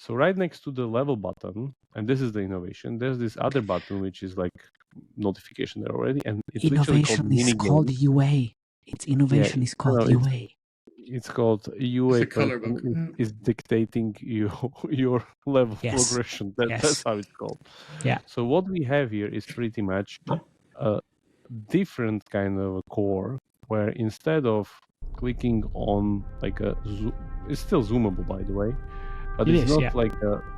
So right next to the level button, and this is the innovation, there's this other button which is like notification there already, and it's literally called Innovation is called UA. Its innovation is called UA. It's called UA. It's a color book. Is dictating your level Yes. progression. Yes. That's how it's called. Yeah. So what we have here is pretty much a different kind of a core, where instead of clicking on like it's still zoomable, by the way, but it's not like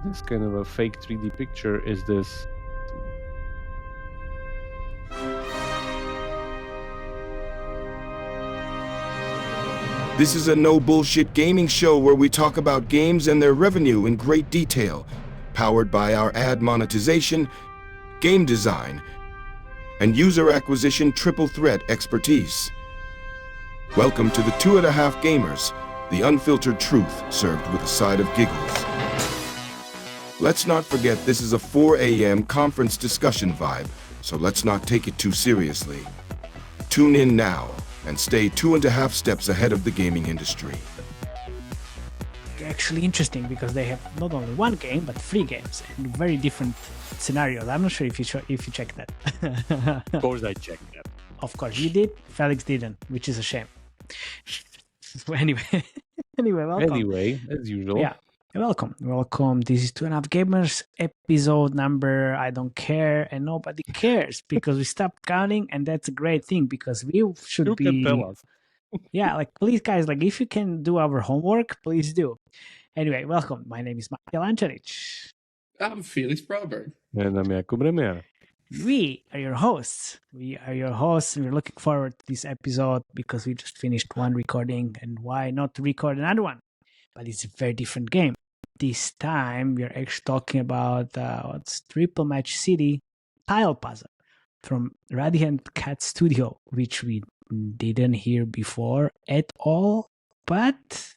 this kind of a fake 3D picture. Is this? This is a no bullshit gaming show where we talk about games and their revenue in great detail, powered by our ad monetization, game design, and user acquisition triple threat expertise. Welcome to the 2.5 Gamers, the unfiltered truth served with a side of giggles. Let's not forget this is a 4 a.m. conference discussion vibe, so let's not take it too seriously. Tune in now and stay 2.5 steps ahead of the gaming industry. Actually interesting because they have not only one game but 3 games and very different scenarios. I'm not sure if you checked that. Of course I checked that. Of course you did. Felix didn't, which is a shame. Anyway, welcome. Anyway, as usual. Yeah. Welcome. This is 2.5 Gamers episode number I don't care and nobody cares because we stopped counting, and that's a great thing because we should be. You can tell us. Yeah, like please guys, like if you can do our homework, please do. Anyway, welcome. My name is Michael Ančanić. I'm Felix Broberg. And I'm Jakub Remar. We are your hosts. And we're looking forward to this episode because we just finished one recording, and why not record another one? But it's a very different game. This time we're actually talking about Triple Match City Tile Puzzle from Radiant Cat Studio, which we didn't hear before at all. But,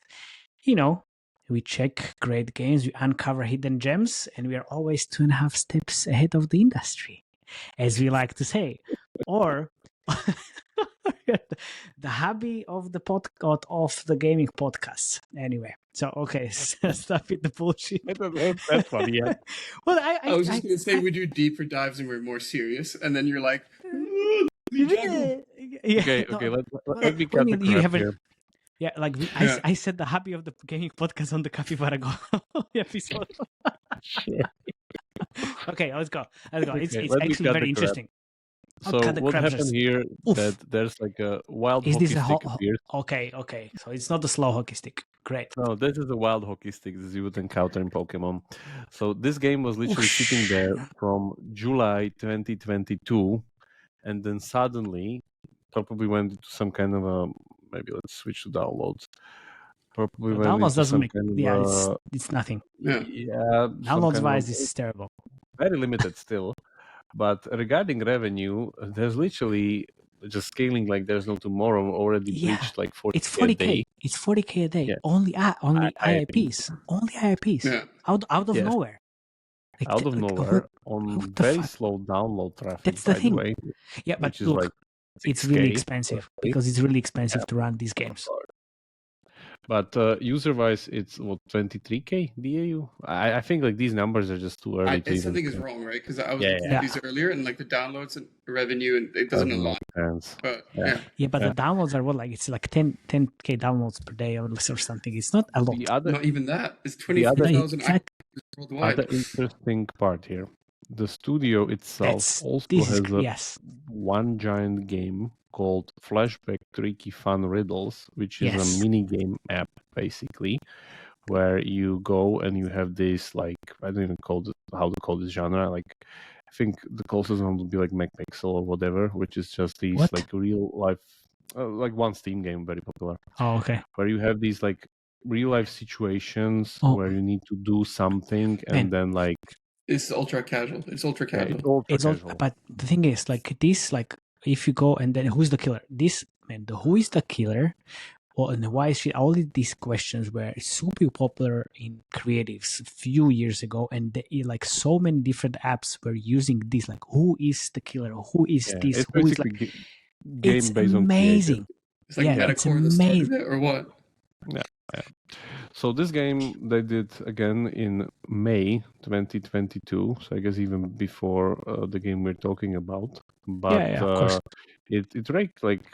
we check great games, we uncover hidden gems, and we are always 2.5 steps ahead of the industry, as we like to say. Or the hobby of the podcast, of the gaming podcasts. Anyway, so okay, stop with the bullshit. That's funny, yeah. Well, I was just going to say we do deeper dives and we're more serious, and then you're like, yeah, okay. Let me cut the crap here. Yeah, like I said, the hobby of the gaming podcast on the Capybara Go episode. Okay, let's go. It's actually very interesting. So what happened here? That there's like a wild hockey stick appears. Okay. So it's not a slow hockey stick. Great. No, this is a wild hockey stick that you would encounter in Pokemon. So this game was literally sitting there from July 2022, and then suddenly, probably went into some kind of a. Maybe let's switch to downloads. Probably went downloads doesn't make. Yeah, it's nothing. Yeah. Downloads wise, this is terrible. Very limited still. But regarding revenue, there's literally just scaling like there's no tomorrow. Already reached like 40K. It's 40K. A day. It's 40K a day. Yeah. Only IIPs. Only IIPs. Yeah. Out of nowhere. Out of nowhere on very slow download traffic. That's the thing. Way, yeah, but which is look, like it's really expensive because it's really expensive to run these games. But user-wise, it's 23K DAU. I think like these numbers are just too early. I think is wrong, right? Because I was looking at these earlier, and like the downloads and revenue, and it doesn't align. But but the downloads are it's like 10K downloads per day or something. It's not a lot. Not even that. It's 24,000 worldwide. Other interesting part here: the studio itself has one giant game called Flashback Tricky Fun Riddles, which is a mini game app basically, where you go and you have this like I don't even how to call this genre. Like I think the closest one would be like MacPixel or whatever, which is just these like real life, like one Steam game, very popular. Oh, okay. Where you have these like real life situations where you need to do something and then like it's ultra casual. It's ultra casual. But the thing is, like this, like. If you go and then who's the killer? Who is the killer? And why is she? All these questions were super popular in creatives a few years ago, and like so many different apps were using this. Like, who is the killer? Who is this? Who is like? Game it's based amazing. It's like it's amazing. or what? Yeah. So this game they did again in May 2022. So I guess even before the game we're talking about. But of course. It ranked like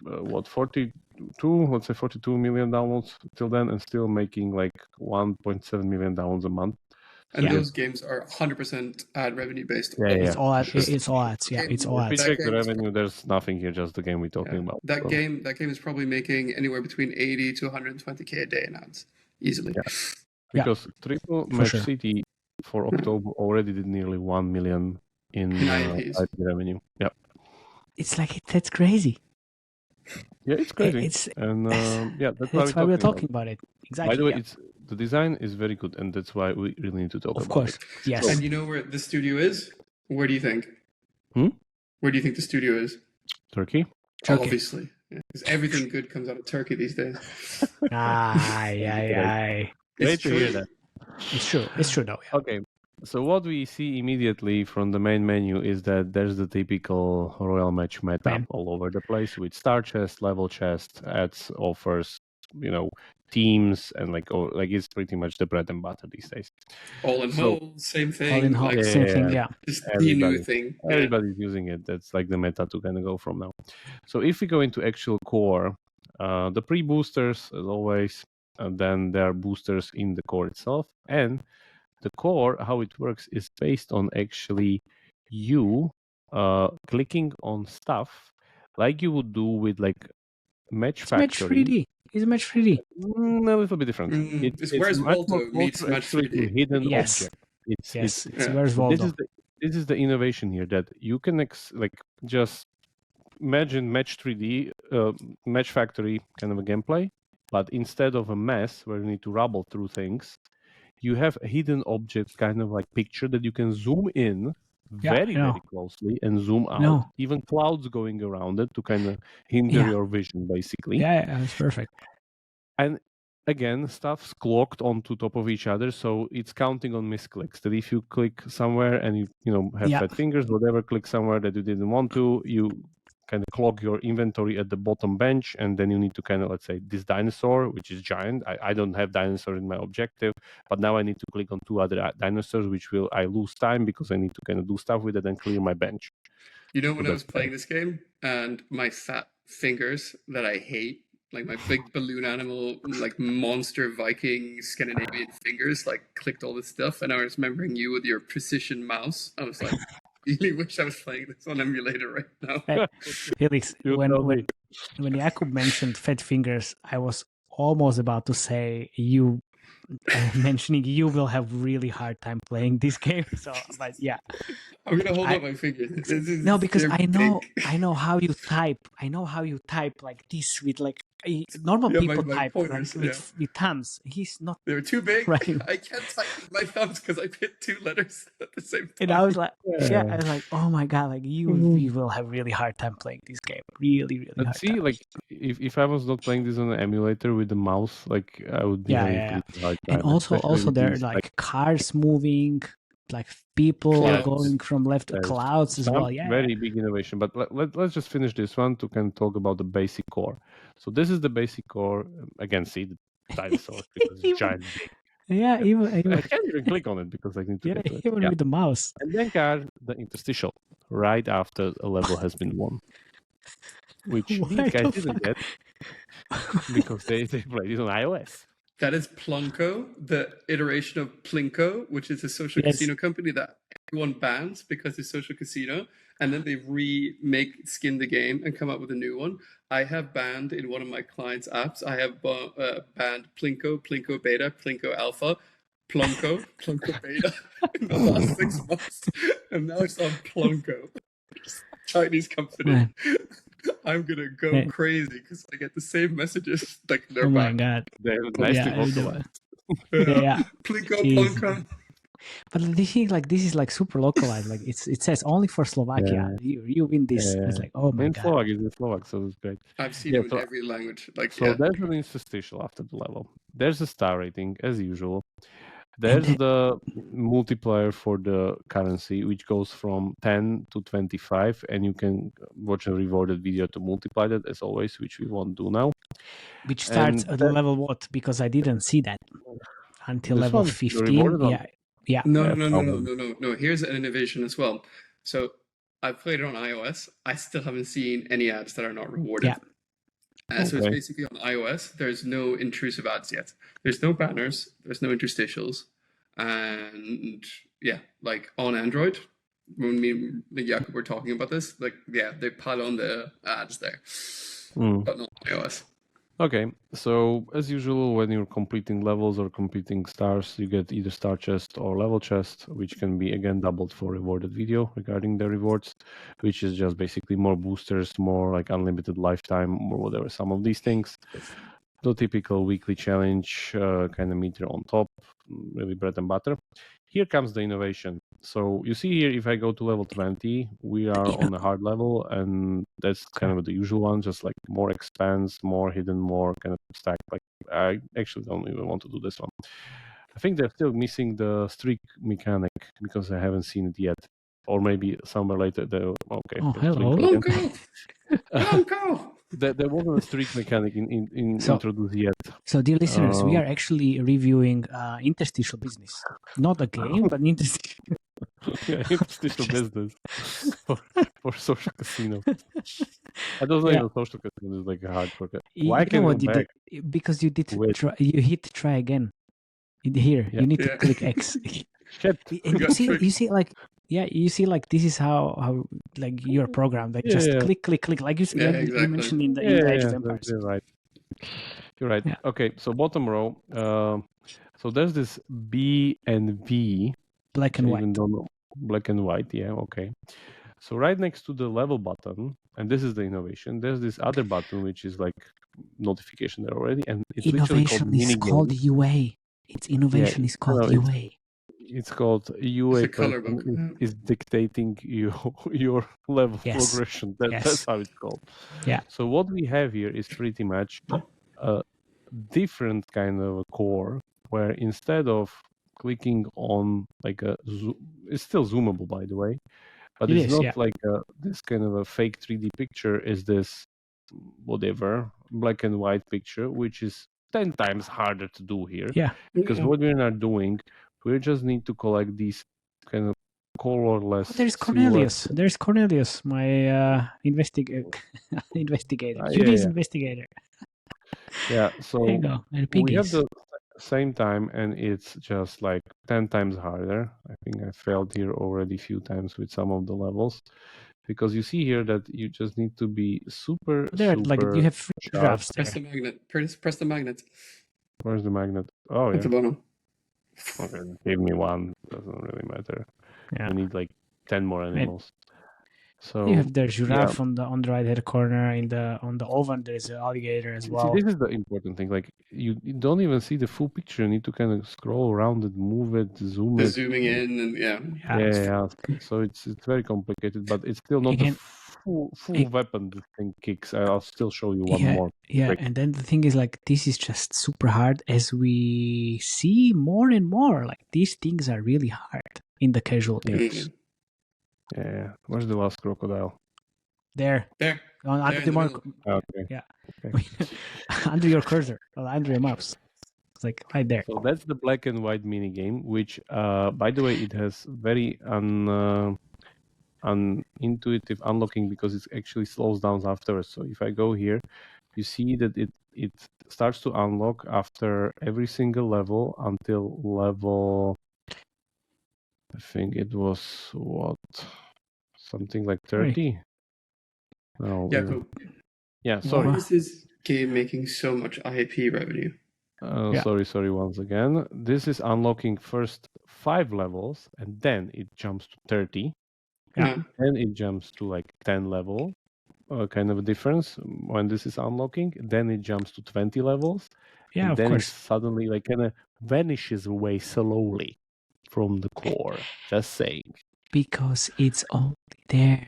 what 42, let's say 42 million downloads till then, and still making like 1.7 million downloads a month. And those games are 100% ad revenue based. It's all ads. It's all ads. Yeah, it's all ads. If we check the revenue, there's nothing here, just the game we're talking about. That game is probably making anywhere between 80 to 120k a day in ads, easily. Yeah. Because Triple Match City for October already did nearly 1 million in IP revenue. Yeah. It's like that's crazy. Yeah, it's crazy. That's why we're talking about it. Exactly. By the way, the design is very good, and that's why we really need to talk about it. Of course, yes. And you know where the studio is? Where do you think? Where do you think the studio is? Turkey. Obviously, because everything good comes out of Turkey these days. Aye. Great to hear that. It's true. It's true, though. Yeah. Okay. So what we see immediately from the main menu is that there's the typical Royal Match meta all over the place with star chest, level chest, ads, offers, teams, and like it's pretty much the bread and butter these days. All in whole, same thing. All in whole, same thing. Yeah. Just the new thing. Everybody's using it. That's like the meta to kind of go from now. So if we go into actual core, the pre-boosters as always, and then there are boosters in the core itself, and the core, how it works is based on actually you clicking on stuff like you would do with like Match Factory. It's Match 3D. A little bit different. It's Where's Waldo meets Match 3D. Hidden object. It's Where's Waldo. This is the innovation here, that you can just imagine Match 3D, Match Factory kind of a gameplay, but instead of a mess where you need to rubble through things, you have a hidden object kind of like picture that you can zoom in very closely and zoom out. Even clouds going around it to kind of hinder your vision, basically. Yeah, that's perfect. And again, stuff's clocked onto top of each other, so it's counting on misclicks. That if you click somewhere and you have fat fingers, whatever, click somewhere that you didn't want to, you kind of clog your inventory at the bottom bench, and then you need to kind of, let's say, this dinosaur, which is giant. I don't have dinosaur in my objective, but now I need to click on two other dinosaurs, which I lose time because I need to kind of do stuff with it and clear my bench. When I was playing this game, and my fat fingers that I hate, like my big balloon animal, like monster Viking Scandinavian fingers, like clicked all this stuff, and I was remembering you with your precision mouse. I was like, really wish I was playing this on emulator right now. Felix, when Jakub mentioned fat fingers, I was almost about to say you mentioning you will have really hard time playing this game. So, but yeah, I'm gonna hold up my fingers. Because I know how you type. I know how you type like this with like normal people type pointers, with thumbs. He's not. They're too big. Right. I can't type with my thumbs because I hit two letters at the same time. And I was like, I was like, oh my god, like you will have really hard time playing this game. Really, really hard. See, like if I was not playing this on an emulator with the mouse, like I would be hard time. And also there are like cars moving, like people going from left to clouds as well. Yeah, very big innovation. But let's just finish this one to kind of talk about the basic core. So this is the basic core. Again, see the dinosaurs because it's giant. Yeah, even I can't even click on it because I need to. Yeah, even with the mouse. And then are the interstitial right after a level has been won, which these guys didn't get because they played it on iOS. That is Plunko, the iteration of Plinko, which is a social casino company that everyone bans because it's social casino. And then they skin the game and come up with a new one. I have banned in one of my clients' apps, I have banned Plinko, Plinko Beta, Plinko Alpha, Plunko, Plunko Beta in the last 6 months. And now it's on Plunko. Chinese company. Man. I'm gonna go crazy because I get the same messages. Like they're my god, they're nice to localize. Plinko, Plunko. But the thing, like this is like super localized. Like it says only for Slovakia. You win this. It's like, oh my god. Slovak is in Slovak, so it's great. I've seen it in every language. Like there's an interstitial after the level. There's a star rating as usual. There's the multiplier for the currency, which goes from 10 to 25, and you can watch a rewarded video to multiply that, as always, which we won't do now. Which starts at level what? Because I didn't see that until level 15. Yeah. No. Here's an innovation as well. So I've played it on iOS. I still haven't seen any ads that are not rewarded. Yeah. So it's basically on iOS, there's no intrusive ads yet. There's no banners, there's no interstitials. And yeah, like on Android, when me and Jakob were talking about this, like, yeah, they pile on the ads there. But not on iOS. Okay, so as usual, when you're completing levels or completing stars, you get either star chest or level chest, which can be again doubled for rewarded video regarding the rewards, which is just basically more boosters, more like unlimited lifetime or whatever, some of these things. The typical weekly challenge kind of meter on top, really bread and butter. Here comes the innovation. So you see here, if I go to level 20, we are on a hard level, and that's kind of the usual one, just like more expanse, more hidden, more kind of stack. Like I actually don't even want to do this one. I think they're still missing the streak mechanic because I haven't seen it yet. Or maybe somewhere later. Okay. Oh, hello. There wasn't a streak mechanic introduced yet. So, dear listeners, we are actually reviewing interstitial business. Not a game, but interstitial. Interstitial business for social casino. I don't know if social casino is like a hardcore. Why can't you go back? Because you did you hit try again. Here, you need to click X. Shit. And you see like this is how like your program, like just click like you mentioned in the Age of Empires. You're right. Okay, so bottom row. So there's this B and V. Black and white. Black and white, yeah, okay. So right next to the level button, and this is the innovation, there's this other button which is like notification there already, and it's innovation is called UA. Its innovation is called UA. It's called UA. Is dictating your level progression. That's how it's called. Yeah. So what we have here is pretty much a different kind of a core, where instead of clicking on like it's still zoomable, by the way, but it's not like this kind of a fake 3D picture. Is this whatever black and white picture, which is 10 times harder to do here. Yeah. Because what we're not doing, we just need to collect these kind of colorless. There's Cornelius. There's Cornelius, my investigator. Judy's investigator. Yeah. So there you go. We have the same time, and it's just like 10 times harder. I think I failed here already a few times with some of the levels, because you see here that you just need to be super like you have drafts there. Press the magnet. Press the magnet. Where's the magnet? Oh, at the bottom. Okay, give me one. Doesn't really matter. I need like 10 more animals. So you have the giraffe on the right hand corner. On the oven, there's an alligator as well. See, this is the important thing. Like you don't even see the full picture. You need to kind of scroll around it, move it, zoom it. Zooming in and yeah. So it's very complicated, but it's still not the full weapon this thing kicks. I'll still show you one more. Yeah, and then the thing is, like, this is just super hard as we see more and more. Like, these things are really hard in the casual games. Yeah. Where's the last crocodile? There. Under the mark. Okay. Yeah. Okay. Under your cursor, or under your mouse. It's like right there. So that's the black and white mini game, which, by the way, it has very unintuitive unlocking because it actually slows down afterwards. So if I go here, you see that it starts to unlock after every single level until level. I think it was something like 30. No. Yeah. Sorry. Why is this game making so much IP revenue? Sorry. Once again, this is unlocking first 5 levels, and then it jumps to 30. Yeah. Then it jumps to like 10 level, kind of a difference when this is unlocking. Then it jumps to 20 levels. Yeah, and then of course. It suddenly like kind of vanishes away slowly from the core. Just saying. Because it's only there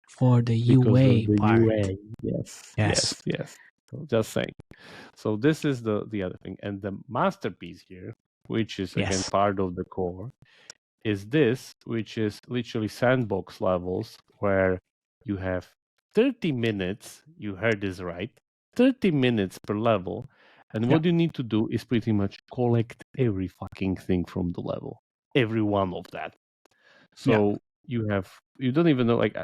for the UA part. UA. Yes. So just saying. So this is the other thing. And the masterpiece here which is again part of the core, is this, which is literally sandbox levels where you have 30 minutes, you heard this right, 30 minutes per level, and what you need to do is pretty much collect every fucking thing from the level, every one of that. So you don't even know, like,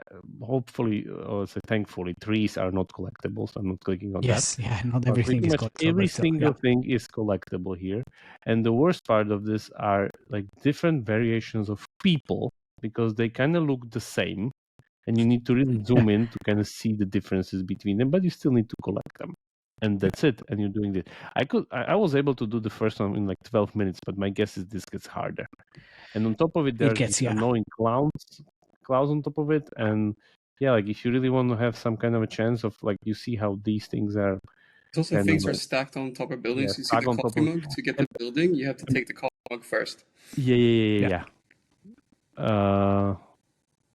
hopefully, or say thankfully, trees are not collectible, so I'm not clicking on that. Not But everything is pretty much collectible. every single thing is collectible here. And the worst part of this are like different variations of people, because they kind of look the same, and you need to really zoom in to kind of see the differences between them, but you still need to collect them. And that's it. And you're doing this. I was able to do the first one in like 12 minutes, but my guess is this gets harder. And on top of it, there are these annoying clouds on top of it. And yeah, like if you really want to have some kind of a chance of, like, you see how these things are. Also, things are stacked on top of buildings. You see the coffee mug. To get the building, you have to take the coffee mug first. Yeah.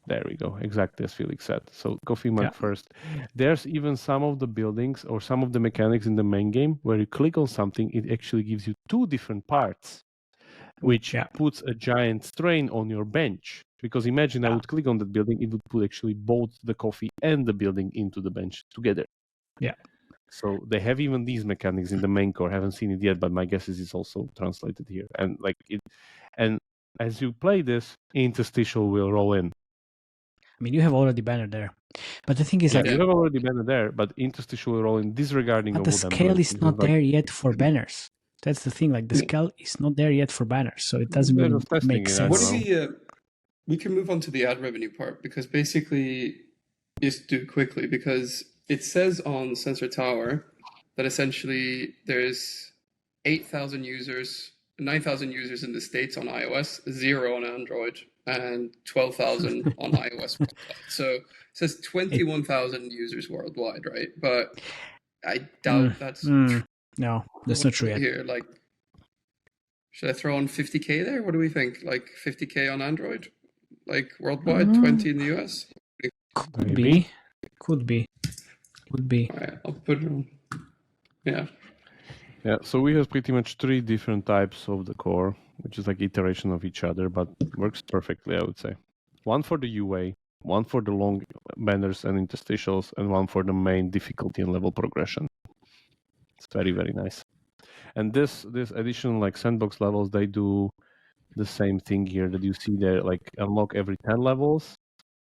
There we go. Exactly as Felix said. So coffee mug first. There's even some of the buildings or some of the mechanics in the main game where you click on something, it actually gives you two different parts, which puts a giant strain on your bench. Because imagine I would click on that building, it would put actually both the coffee and the building into the bench together. Yeah. So they have even these mechanics in the main core. Haven't seen it yet, but my guess is it's also translated here. And like it, and as you play this, interstitial will roll in. I mean, you have already banner there, but the thing is, you have already banner there, but interstitial will roll in, disregarding but of the what I'm scale doing. is not there yet for banners. That's the thing. Like the scale is not there yet for banners, so it doesn't really make sense. What do we can move on to the ad revenue part, because basically, just do it quickly, because it says on Sensor Tower that essentially there's 8,000 users, 9,000 users in the States on iOS, 0 on Android, and 12,000 on iOS worldwide. So it says 21,000 users worldwide, right? But I doubt that's true. No, that's not true yet. Here, like, should I throw on 50K there? What do we think? Like 50K on Android? Like worldwide, 20 in the US? Could be. All right, I'll put it on. Yeah. Yeah, so we have pretty much three different types of the core, which is like iteration of each other, but works perfectly, I would say. One for the UA, one for the long banners and interstitials, and one for the main difficulty and level progression. It's very, very nice. And this additional like sandbox levels, they do the same thing here that you see there, like unlock every 10 levels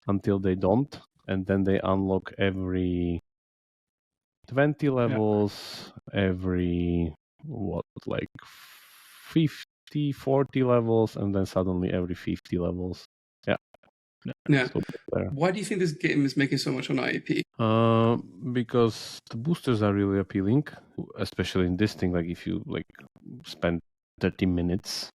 until they don't, and then they unlock every 20 levels, every like 50, 40 levels, and then suddenly every 50 levels. Yeah. Why do you think this game is making so much on IAP? Because the boosters are really appealing, especially in this thing. Like if you like spend 30 minutes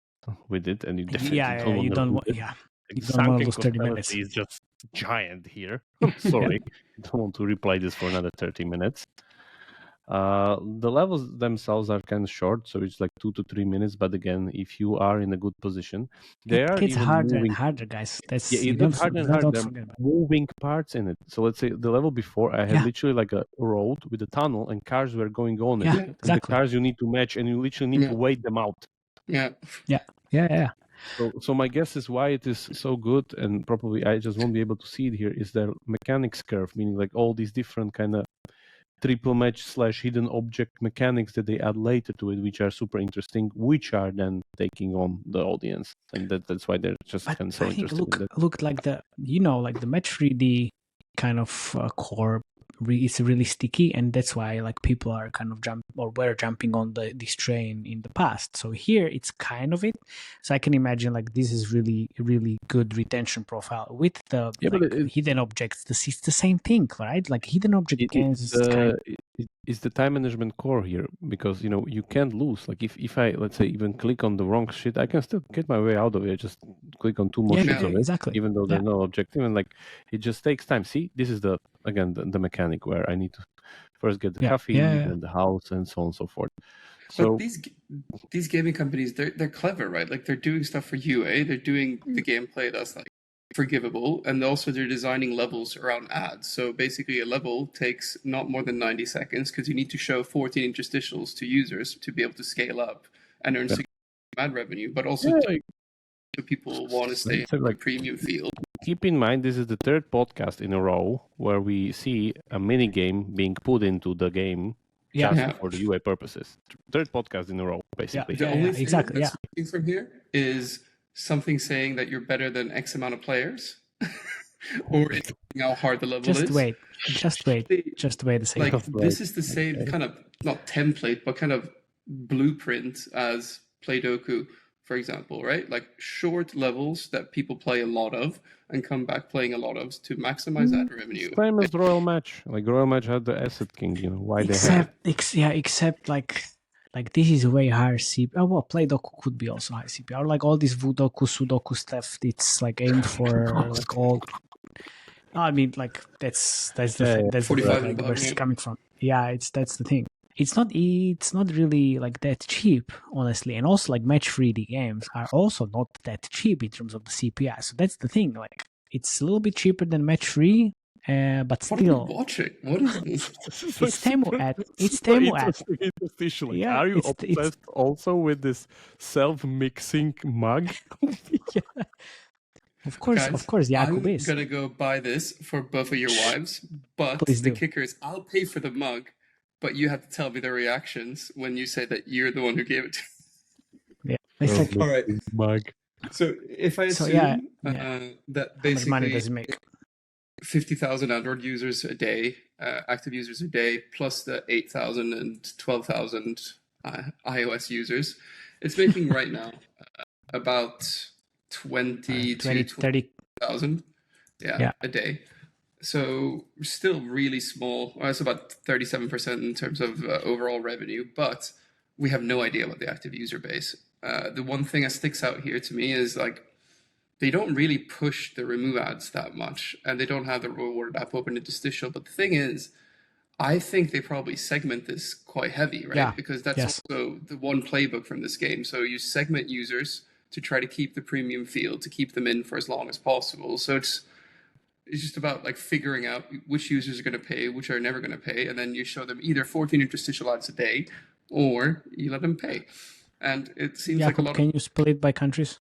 with it, and you definitely don't want to lose 30 minutes. Is just giant here. I'm sorry, you don't want to replay this for another 30 minutes. The levels themselves are kind of short, so it's like 2 to 3 minutes. But again, if you are in a good position, it gets harder and harder, guys. That's it gets harder and harder. There are moving parts in it. So let's say the level before, I had literally like a road with a tunnel, and cars were going on it. Exactly. And the cars you need to match, and you literally need to wait them out. Yeah. So my guess is why it is so good, and probably I just won't be able to see it here, is their mechanics curve, meaning like all these different kind of triple match / hidden object mechanics that they add later to it, which are super interesting, which are then taking on the audience, and that's why they're just kind of so interesting. Look like the like the match 3D kind of core. It's really sticky, and that's why like people are kind of were jumping on this train in the past. So here it's kind of it. So I can imagine like this is really good retention profile with the hidden objects. It's the same thing, right? Like hidden object games. It's the time management core here, because you can't lose. Like if I, let's say, even click on the wrong shit, I can still get my way out of it. Just click on two more shits of it, exactly. Even though there's no objective, and like it just takes time. See, this is the mechanic where I need to first get the coffee, then the house, and so on and so forth. So but these gaming companies, they're clever, right? Like they're doing stuff for UA, they're doing the gameplay that's like forgivable, and also they're designing levels around ads. So basically a level takes not more than 90 seconds because you need to show 14 interstitials to users to be able to scale up and earn ad revenue, but also so people want to stay in the premium field. Keep in mind, this is the third podcast in a row where we see a mini game being put into the game just for the UA purposes. Third podcast in a row, basically. The only thing that's missing from here is something saying that you're better than X amount of players, or how hard the level is. Just wait a second. Like this is the same kind of not template, but kind of blueprint as Play-Doh, for example, right? Like short levels that people play a lot of and come back playing a lot of to maximize that revenue. Same as Royal Match. Like Royal Match had the Asset King, why except like this is way higher CPR. Oh, well, Play-Doh could be also high CPR. Like all this Vudoku, Sudoku stuff, it's like aimed for like all. I mean, like that's the that's where it's coming from. Yeah, that's the thing. It's not really like that cheap, honestly. And also like match 3D games are also not that cheap in terms of the CPI. So that's the thing. Like it's a little bit cheaper than match 3, but still. What are you watching? What is this? It's Temu ad. It's Temu ad. Yeah, are you obsessed also with this self-mixing mug? Yeah. Of course, Jakub is. I'm gonna go buy this for both of your wives, but the kicker is I'll pay for the mug, but you have to tell me the reactions when you say that you're the one who gave it to me. Yeah. All right. Mug. So if I assume that basically how much money does it make? 50,000 Android users a day, active users a day, plus the 8,000 and 12,000 iOS users, it's making right now about 30,000 a day. So still really small. It's about 37% in terms of overall revenue, but we have no idea about the active user base. The one thing that sticks out here to me is like they don't really push the remove ads that much, and they don't have the rewarded app open interstitial. But the thing is, I think they probably segment this quite heavy, right? Yeah. Because that's also the one playbook from this game. So you segment users to try to keep the premium field, to keep them in for as long as possible. So it's just about like figuring out which users are going to pay, which are never going to pay, and then you show them either 14 interstitial ads a day, or you let them pay. And it seems like a lot. Can you split it by countries?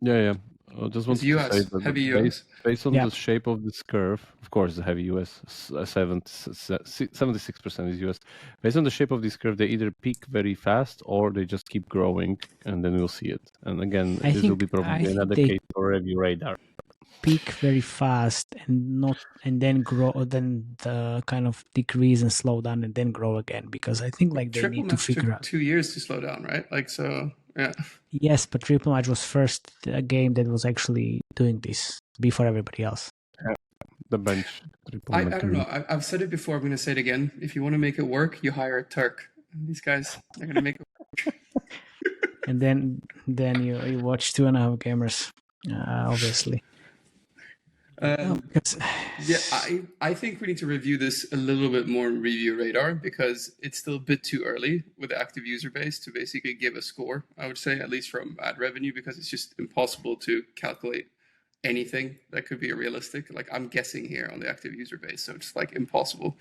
Yeah. I just want to US, say that heavy US. based on the shape of this curve, of course, the heavy US, 76% is US. Based on the shape of this curve, they either peak very fast or they just keep growing, and then we'll see it. And again, this will be probably another case for Review Radar. Peak very fast and then grow, then the kind of decrease and slow down and then grow again, because I think like they need to figure out 2 years to slow down, right? Like so. Yeah. Yes, but Triple Match was first a game that was actually doing this before everybody else. The bench. I don't know. I've said it before. I'm going to say it again. If you want to make it work, you hire a Turk. And these guys, they're going to make it work. And then you watch 2.5 gamers, obviously. I think we need to review this a little bit more in Review Radar, because it's still a bit too early with the active user base to basically give a score, I would say, at least from ad revenue, because it's just impossible to calculate anything that could be realistic. Like I'm guessing here on the active user base, so it's like impossible.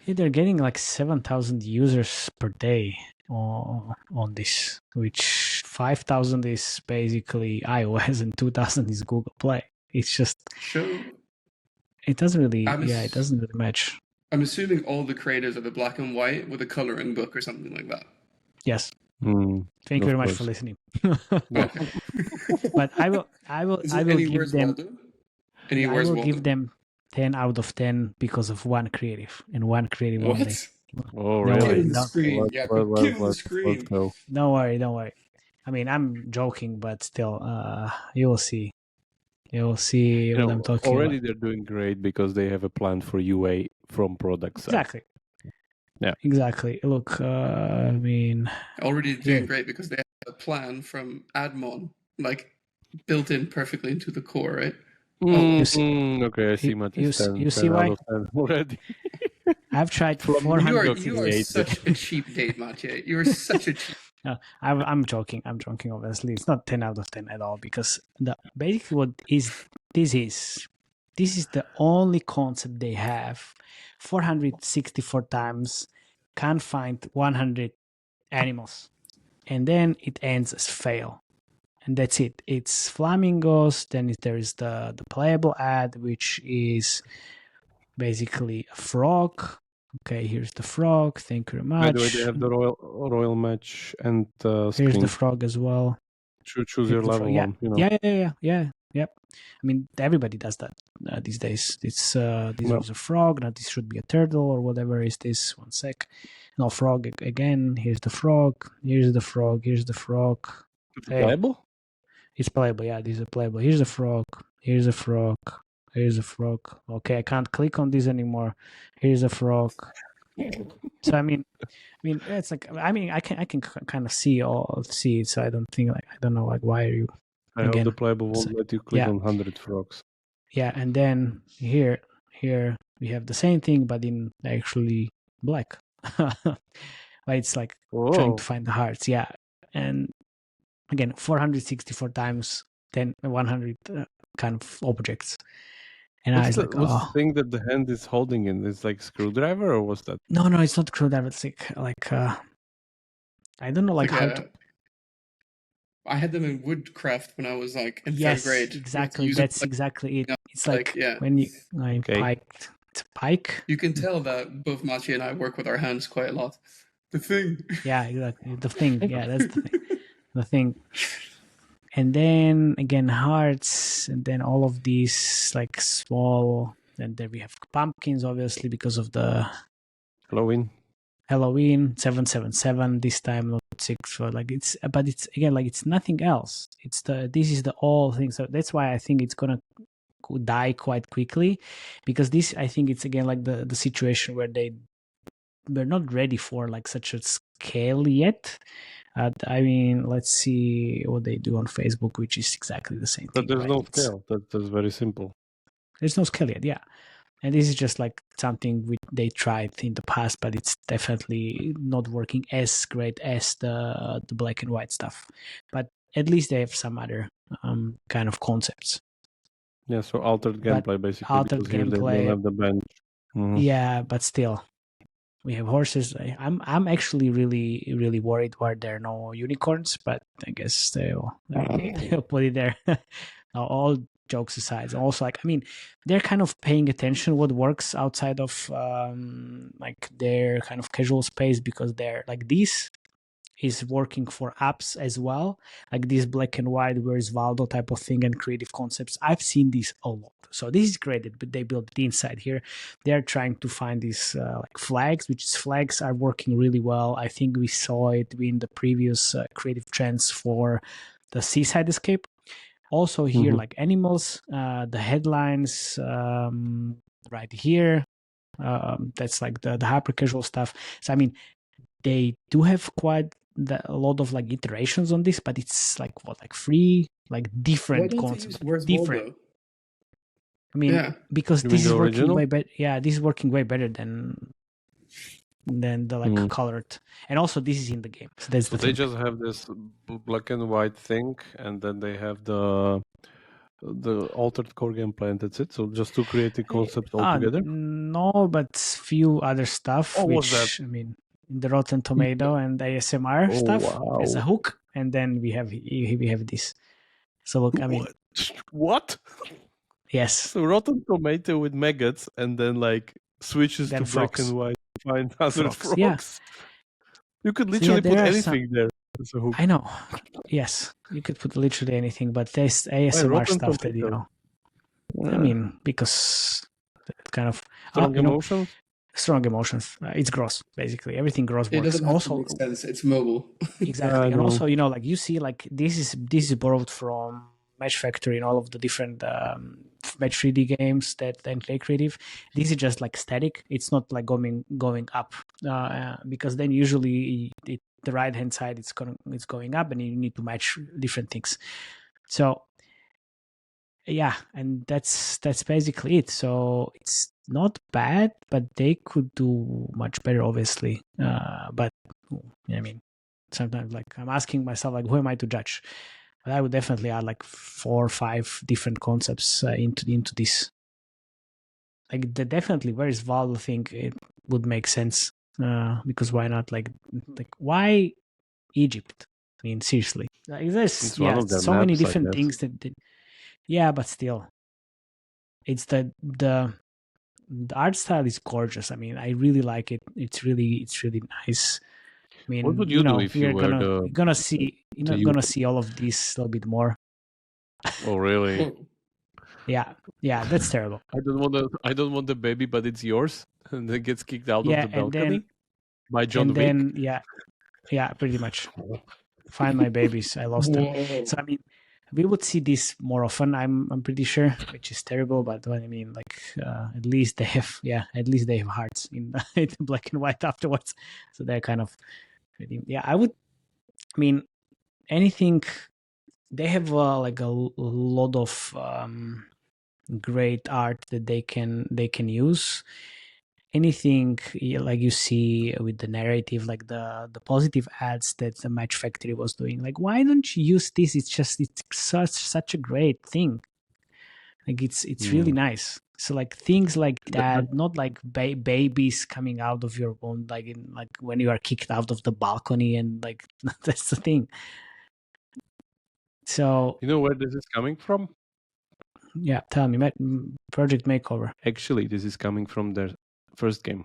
Yeah, they're getting like 7,000 users per day on this, which 5,000 is basically iOS and 2,000 is Google Play. It's just it doesn't really it doesn't really match. I'm assuming all the creators are the black and white with a coloring book or something like that. Yes. Thank you very much for listening. But I will give them 10 out of 10 because of one creative and one creative only. Oh, really? Give the screen. Give the screen. Don't worry. I mean, I'm joking, but still, you will see. You'll see what I'm talking already about. They're doing great because they have a plan for UA from product side. Exactly. Yeah. Exactly. Look, I mean... Already doing great because they have a plan from admon, like, built in perfectly into the core, right? Okay, I see you see why? Already. I've tried 400... You are such a cheap date, Mathieu. You are such a cheap... No, I'm joking. Obviously, it's not 10 out of 10 at all, because basically what this is the only concept they have. 464 times can't find 100 animals. and then it ends as fail. And that's it. It's flamingos. Then there is the playable ad, which is basically a frog. Okay, here's the frog. Thank you very much. By the way, they have the royal match and here's the frog as well. Choose your level one. You know. Yeah. Yep. I mean, everybody does that these days. It's this was a frog. Now this should be a turtle or whatever is this. 1 sec. No, frog again. Here's the frog. Here's the frog. Here's the frog. It's playable? It's playable. Yeah, this is playable. Here's the frog. Here's a frog. Here's a frog. Okay, I can't click on this anymore. Here's a frog. So I mean, it's like I can kind of see it. So I don't think I don't know why are you? I hope the playable won't let you click on 100 frogs. Yeah, and then here we have the same thing, but in actually black. But it's like trying to find the hearts. Yeah, and again 464 times 100 kind of objects. And what's the thing that the hand is holding in? Is like screwdriver or what's that? No, it's not screwdriver. It's like I don't know how to. I had them in woodcraft when I was like in third grade. Exactly. That's exactly it. It's like when you piked. It's a pike. You can tell that both Maciej and I work with our hands quite a lot. The thing. Yeah, exactly. The thing. Yeah, that's the thing. The thing. And then again hearts, and then all of these like small. And then we have pumpkins, obviously, because of the Halloween 777 this time, not 6. So like it's again like it's nothing else. This is the all thing. So that's why I think it's gonna die quite quickly, because this, I think it's again like the situation where we're not ready for like such a scale yet. I mean, let's see what they do on Facebook, which is exactly the same thing. But there's no scale. That's very simple. There's no scale yet, yeah. And this is just like something they tried in the past, but it's definitely not working as great as the black and white stuff. But at least they have some other kind of concepts. Yeah, so altered gameplay basically. Altered gameplay. They don't have the bench. Mm-hmm. Yeah, but still, we have horses. I'm actually really, really worried why there are no unicorns, but I guess they'll put it there. All jokes aside, also like I mean, they're kind of paying attention what works outside of like their kind of casual space, because they're like this is working for apps as well, like this black and white where's Valdo type of thing and creative concepts. I've seen this a lot, so this is great. But they built it inside here. They're trying to find these like flags, flags are working really well. I think we saw it in the previous creative trends for the Seaside Escape. Also here, like animals, the headlines right here. That's like the hyper casual stuff. So I mean, they do have quite a lot of like iterations on this, but it's like like 3 like different concepts. Different. I mean, because this is working way better. Yeah, this is working way better than the like colored, and also this is in the game. So that's they just have this black and white thing, and then they have the altered core gameplay, and that's it. So just to create the concept altogether. No, but few other stuff. Which I mean, the Rotten Tomato and ASMR stuff as a hook, and then we have this. So look, I mean, what? Yes. So Rotten Tomato with maggots, and then like switches to black and white. Find other frogs. Yeah. You could literally put anything there as a hook. I know. Yes, you could put literally anything, but there's ASMR stuff that you know. I mean, because kind of strong emotions. Strong emotions. It's gross, basically. Everything gross works. It doesn't also make sense. It's mobile. Exactly, and also like you see, like this is borrowed from Match Factory and all of the different Match 3D games that then play creative. This is just like static. It's not like going up because then usually the right hand side it's going up, and you need to match different things. So yeah, and that's basically it. So it's not bad, but they could do much better, obviously. But I mean, sometimes like I'm asking myself, like, who am I to judge? But I would definitely add like 4 or 5 different concepts into this. Like definitely, where is Valdo thing? It would make sense because why not? Like why Egypt? mean, seriously, like, there's so maps, many different things that yeah, but still, it's the art style is gorgeous. I mean, I really like it. It's really nice. I mean, what would you do if we're you were gonna see all of this a little bit more. Oh, really? Yeah, that's terrible. I don't want the baby, but it's yours, and it gets kicked out of the balcony by John Wick. And then yeah, pretty much. Find my babies. I lost them. So I mean, we would see this more often. I'm pretty sure, which is terrible. But what I mean, like, at least they have hearts in black and white afterwards. So they're kind of, yeah. I mean, anything. They have like a lot of great art that they can use. Anything like you see with the narrative, like the positive ads that the Match Factory was doing, like, why don't you use this? It's such a great thing. Like, it's really nice. So like things like that, not like babies coming out of your womb, like when you are kicked out of the balcony, and like that's the thing. So you know where this is coming from? Yeah, tell me, Project Makeover. Actually, this is coming from their first game.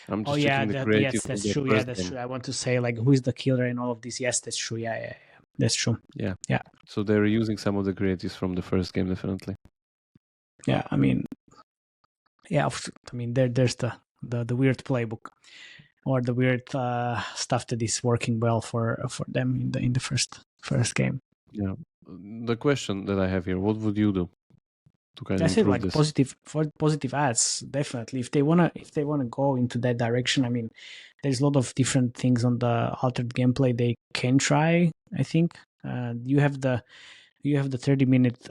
I'm just checking the creative. Yes, that's true. Yeah, that's true. I want to say, like, who is the killer in all of this? Yes, that's true. Yeah. That's true. Yeah. So they're using some of the creatives from the first game, definitely. Yeah, I mean, there's the weird playbook, or the weird stuff that is working well for them in the first game. Yeah. The question that I have here: what would you do to kind of improve this? Positive ads, definitely. If they wanna go into that direction, I mean, there's a lot of different things on the altered gameplay they can try. I think you have the 30-minute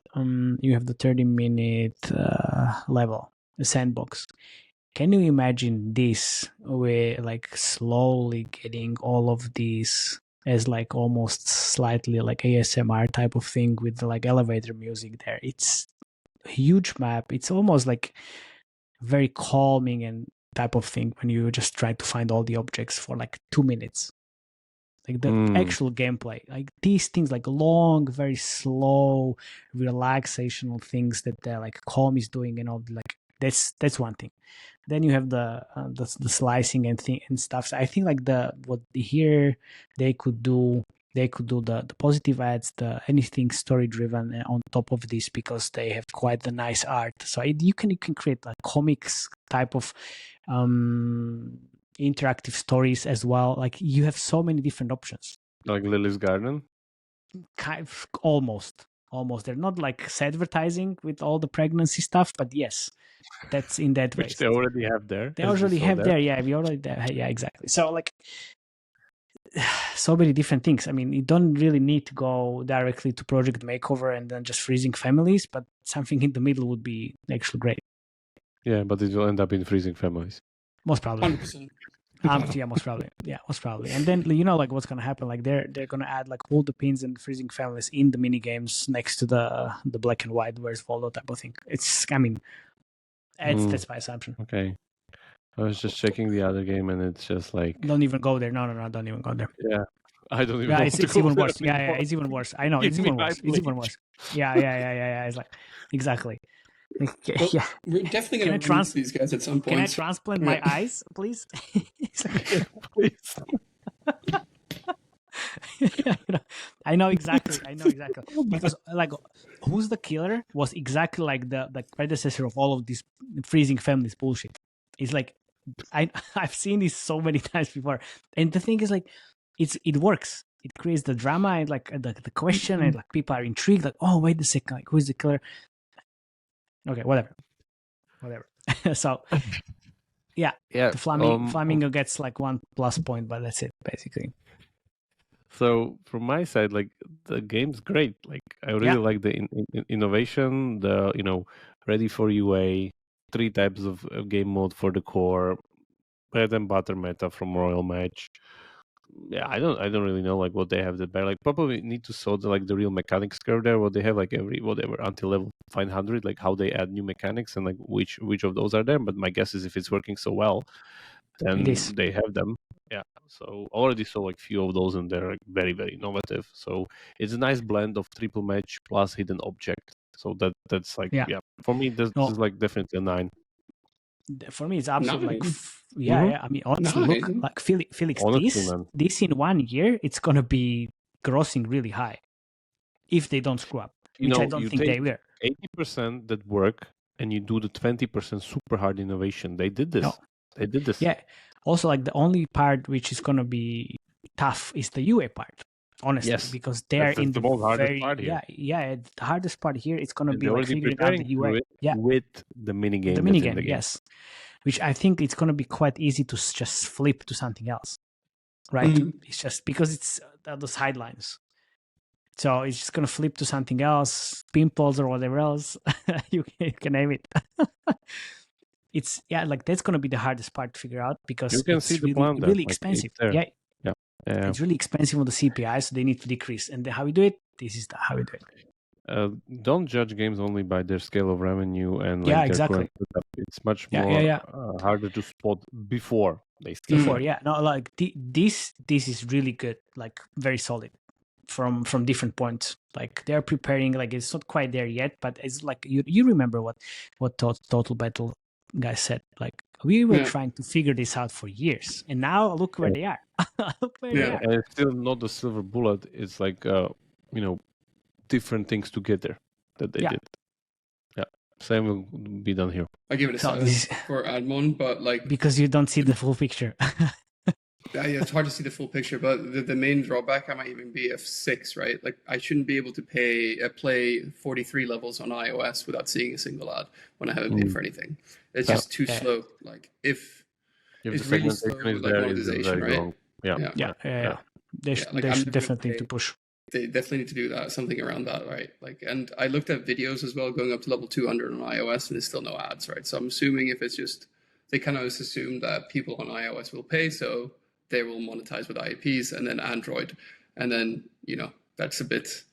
level, the sandbox. Can you imagine this, where like slowly getting all of these as like almost slightly like ASMR type of thing with like elevator music there? It's a huge map. It's almost like very calming and type of thing when you just try to find all the objects for like 2 minutes. Like the actual gameplay, like these things, like long, very slow, relaxational things that like Calm is doing, and all, like that's one thing. Then you have the slicing and stuff. So I think like what here they could do the positive ads, the anything story driven on top of this, because they have quite the nice art. So you can create like comics type of interactive stories as well. Like you have so many different options. Like Lily's Garden? Kind of, almost. They're not like advertising with all the pregnancy stuff, but yes, that's in that way. Which they already have there. They already have there. Yeah, we already there. Yeah, exactly. So like, so many different things. I mean, you don't really need to go directly to Project Makeover and then just freezing families, but something in the middle would be actually great. Yeah, but it will end up in freezing families. Most probably. 100%. Yeah, most probably. And then like what's gonna happen? Like they're gonna add like all the pins and freezing families in the mini games next to the black and white Where's Waldo type of thing. It's, I mean, that's my assumption. Okay. I was just checking the other game, and it's just like, don't even go there. No, don't even go there. Yeah, I don't even. Yeah, it's even worse. Yeah, it's even worse. I know, it's even worse. It's even worse. Yeah. It's like, exactly. Well, yeah, we're definitely going to lose these guys at some point. Can I transplant my eyes, please? Please. I know exactly. Because like, Who's the Killer was exactly like the predecessor of all of this freezing families bullshit. It's like, I've seen this so many times before, and the thing is, like, it works. It creates the drama and like the question, and like people are intrigued. Like, oh, wait a second, like, who's the killer? Okay, whatever. So, yeah. The Flamingo gets like 1+ point, but that's it basically. So from my side, like, the game's great. Like, I really like the innovation, the ready for UA, 3 types of game mode for the core, bread and butter meta from Royal Match. Yeah, I don't really know like what they have there. Like, probably need to sort the real mechanics curve there. What they have like every whatever until level 500, like how they add new mechanics and like which of those are there. But my guess is if it's working so well, then they have them. Yeah, so already saw like few of those, and they're like very, very innovative. So it's a nice blend of triple match plus hidden object. So that's like for me this is like definitely a 9. For me, it's absolutely like I mean, honestly, 9. look, like Felix, honestly, this in 1 year, it's gonna be grossing really high if they don't screw up, which I don't think they will. 80% that work, and you do the 20% super hard innovation. They did this. They did this. Yeah. Also, like the only part which is gonna be tough is the UA part. Honestly, because they're in the hardest part here. The hardest part here is gonna be like figuring out the UA. With the minigame. The minigame, yes. Which I think it's gonna be quite easy to just flip to something else, right? It's just because it's the sidelines. So it's just gonna flip to something else, pimples or whatever else. you can name it. It's like that's gonna be the hardest part to figure out because you can it's see the really expensive. It's really expensive on the CPI, so they need to decrease. And how we do it? This is how we do it. Don't judge games only by their scale of revenue and exactly. It's much more harder to spot before they scale. Like this is really good, like very solid from different points. Like they're preparing, like it's not quite there yet, but it's like you remember what Total Battle guys said, like we were trying to figure this out for years, and now look where they are. They are. And it's still not the silver bullet. It's like different things together that they did. Same will be done here. I give it a 7 for Admon, but like because you don't see the full picture. It's hard to see the full picture, but the main drawback I might even be F6, right? Like I shouldn't be able to play 43 levels on iOS without seeing a single ad when I haven't paid for anything. It's just too slow. Like if it's really slow with like monetization, right? Yeah. They should definitely need to push. They definitely need to do that, something around that, right? Like, and I looked at videos as well going up to level 200 on iOS, and there's still no ads, right? So I'm assuming if it's just they kind of assume that people on iOS will pay, so they will monetize with IPs, and then Android, and then that's a bit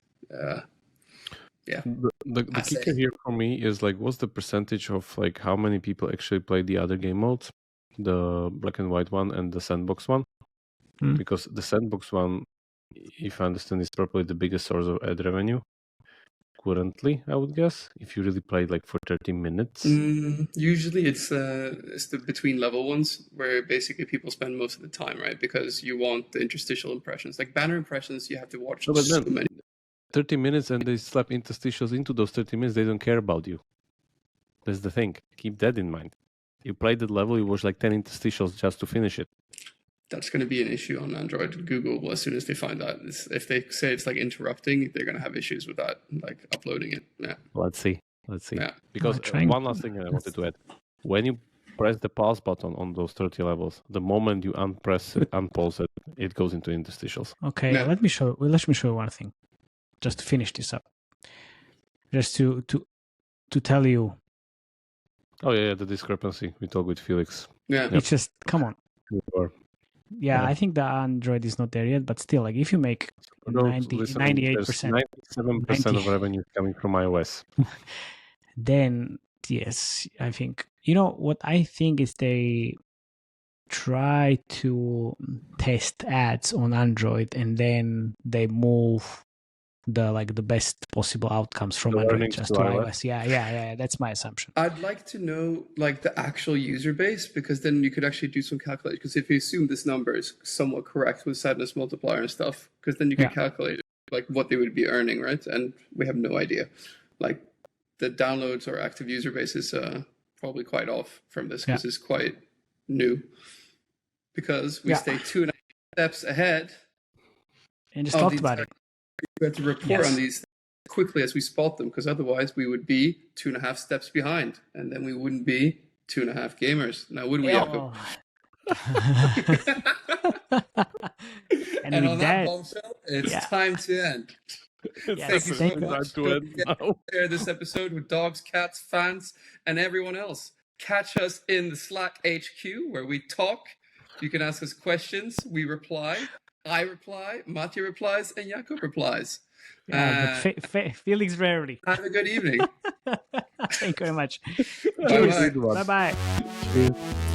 The kicker here for me is like, what's the percentage of like how many people actually play the other game modes, the black and white one and the sandbox one? Because the sandbox one, if I understand, is probably the biggest source of ad revenue currently, I would guess, if you really play like for 30 minutes. Usually it's the between level ones where basically people spend most of the time, right? Because you want the interstitial impressions. Like banner impressions, you have to watch so many. 30 minutes and they slap interstitials into those 30 minutes, they don't care about you. That's the thing. Keep that in mind. You played that level, you watch like 10 interstitials just to finish it. That's going to be an issue on Android and Google as soon as they find that. If they say it's like interrupting, they're going to have issues with that, like uploading it. Yeah. Let's see. Yeah. Because one last thing I wanted to add. When you press the pause button on those 30 levels, the moment you unpause it, it goes into interstitials. Okay, let me show you one thing. Just to finish this up. Just to tell you. Oh yeah, the discrepancy we talked with Felix. Yeah. It's just, come on. Yeah, I think the Android is not there yet, but still, like if you make 98%, 97% of revenue coming from iOS, then yes, I think what I think is they try to test ads on Android and then they move the best possible outcomes from Android just to iOS. Yeah, that's my assumption. I'd like to know like the actual user base, because then you could actually do some calculation. Because if you assume this number is somewhat correct with sadness multiplier and stuff, because then you can calculate like what they would be earning, right? And we have no idea. Like the downloads or active user base is probably quite off from this because it's quite new. Because we stay 2.5 steps ahead. And just talked about it. We have to report on these quickly as we spot them, because otherwise we would be 2.5 steps behind, and then we wouldn't be 2.5 gamers. Now, would we, Jakob? and on that bombshell, it's time to end. Thank you so much. Share this episode with dogs, cats, fans, and everyone else. Catch us in the Slack HQ where we talk. You can ask us questions. We reply. I reply, Matthew replies, and Jakob replies. Felix rarely. Have a good evening. Thank you very much. Bye-bye. Bye-bye. Cheers.